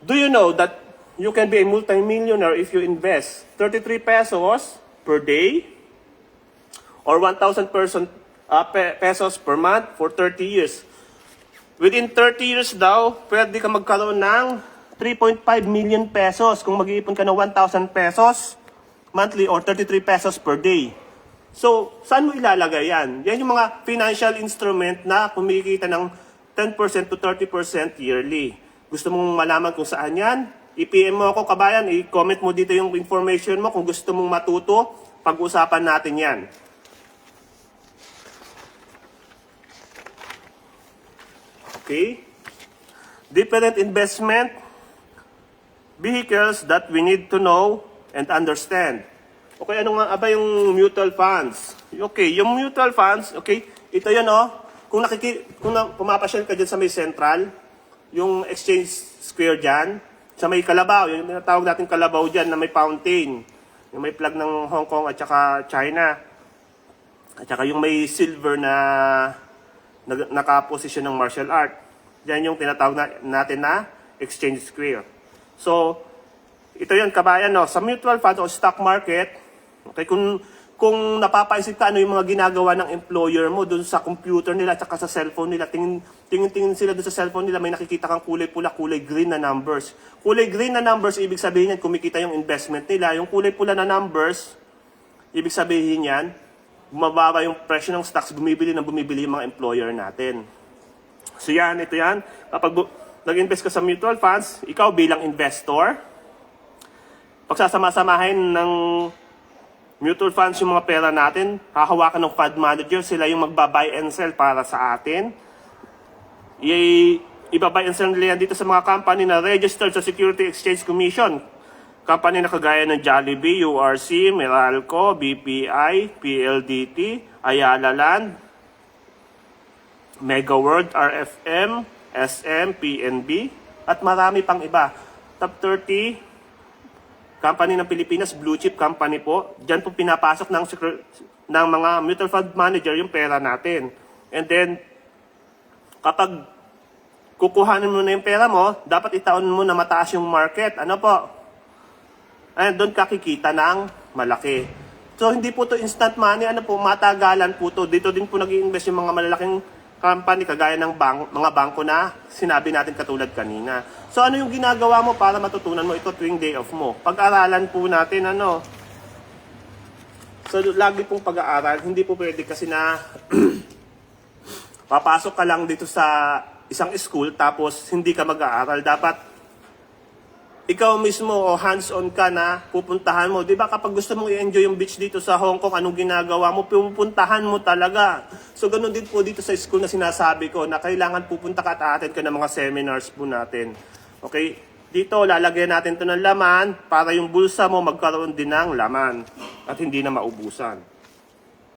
Do you know that you can be a multimillionaire if you invest 33 pesos per day or 1,000 pesos per month for 30 years? Within 30 years daw, pwede ka magkaroon ng 3.5 million pesos kung mag-iipon ka ng 1,000 pesos monthly or 33 pesos per day. So, saan mo ilalagay yan? Yan yung mga financial instrument na kumikita ng 10% to 30% yearly. Gusto mong malaman kung saan yan? I-PM mo ako, kabayan. I-comment mo dito yung information mo kung gusto mong matuto. Pag-usapan natin yan. Okay? Different investment vehicles that we need to know and understand. Okay, ano nga ba yung mutual funds? Okay, yung mutual funds, okay, ito yun Kung pumapasyal ka dyan sa may Central, yung Exchange Square dyan, sa may Kalabaw, yung tinatawag natin Kalabaw dyan na may fountain, yung may flag ng Hong Kong at saka China, at saka yung may silver na nakaposisyon ng martial art. Yan yung tinatawag natin na Exchange Square. So, ito yun, kabayan, sa mutual fund o stock market, okay, kung napapaisip ka ano yung mga ginagawa ng employer mo doon sa computer nila at saka sa cellphone nila, tingin sila doon sa cellphone nila, may nakikita kang kulay pula, kulay green na numbers. Kulay green na numbers, ibig sabihin yan, kumikita yung investment nila. Yung kulay pula na numbers, ibig sabihin yan, bumababa yung presyo ng stocks, bumibili yung mga employer natin. So yan, ito yan. Kapag nag-invest ka sa mutual funds, ikaw bilang investor, pagsasama-samahin ng mutual funds yung mga pera natin, hahawakan ng fund manager, sila yung magbabuy and sell para sa atin. Ibabuy and sell nila dito sa mga company na registered sa Security Exchange Commission. Company na kagaya ng Jollibee, URC, Meralco, BPI, PLDT, Ayala Land, Megaworld, RFM, SM, PNB, at marami pang iba. Top 30 company ng Pilipinas, blue chip company po. Diyan po pinapasok ng mga mutual fund manager yung pera natin. And then, kapag kukuhanin mo na yung pera mo, dapat itaon mo na mataas yung market. Ano po? Ayan, doon kakikita ng malaki. So, hindi po to instant money. Ano po, matagalan po to. Dito din po nag-i-invest yung mga malalaking company, kagaya ng mga bangko na sinabi natin katulad kanina. So, ano yung ginagawa mo para matutunan mo ito tuwing day off mo? Pag-aralan po natin, So, lagi pong pag-aaral. Hindi po pwede kasi na papasok ka lang dito sa isang school tapos hindi ka mag-aaral. Dapat ikaw mismo o hands-on ka na pupuntahan mo. Di ba kapag gusto mong i-enjoy yung beach dito sa Hong Kong, anong ginagawa mo? Pupuntahan mo talaga. So ganun din po dito sa school na sinasabi ko na kailangan pupunta ka at attend ka ng mga seminars po natin. Okay? Dito, lalagyan natin to ng laman para yung bulsa mo magkaroon din ng laman at hindi na maubusan.